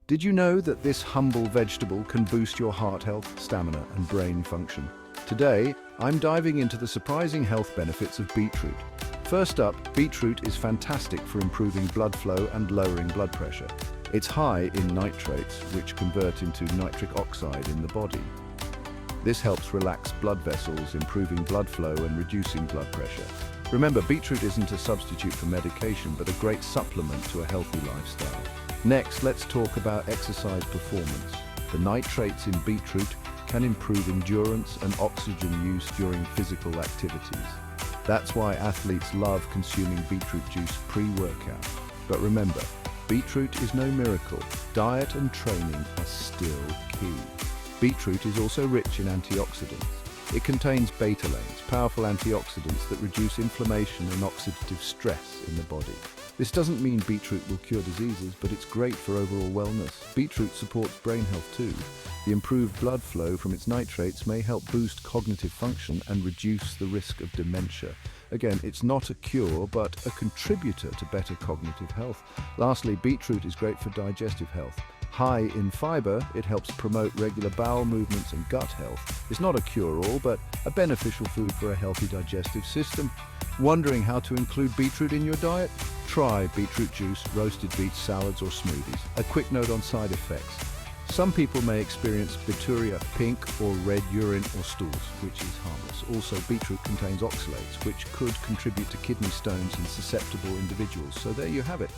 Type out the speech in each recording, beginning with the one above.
Did you know that this humble vegetable can boost your heart health, stamina, and brain function? Today, I'm diving into the surprising health benefits of beetroot. First up, beetroot is fantastic for improving blood flow and lowering blood pressure. It's high in nitrates, which convert into nitric oxide in the body. This helps relax blood vessels, improving blood flow and reducing blood pressure. Remember, beetroot isn't a substitute for medication, but a great supplement to a healthy lifestyle. Next, let's talk about exercise performance. The nitrates in beetroot can improve endurance and oxygen use during physical activities. That's why athletes love consuming beetroot juice pre-workout. But remember, beetroot is no miracle. Diet and training are still key. Beetroot is also rich in antioxidants. It contains betalains, powerful antioxidants that reduce inflammation and oxidative stress in the body. This doesn't mean beetroot will cure diseases, but it's great for overall wellness. Beetroot supports brain health too. The improved blood flow from its nitrates may help boost cognitive function and reduce the risk of dementia. Again, it's not a cure, but a contributor to better cognitive health. Lastly, beetroot is great for digestive health. High in fiber, it helps promote regular bowel movements and gut health. It's not a cure-all, but a beneficial food for a healthy digestive system. Wondering how to include beetroot in your diet? Try beetroot juice, roasted beets, salads, or smoothies. A quick note on side effects. Some people may experience bituria, pink or red urine or stools, which is harmless. Also, beetroot contains oxalates, which could contribute to kidney stones in susceptible individuals. So there you have it.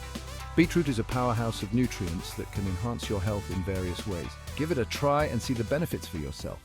Beetroot is a powerhouse of nutrients that can enhance your health in various ways. Give it a try and see the benefits for yourself.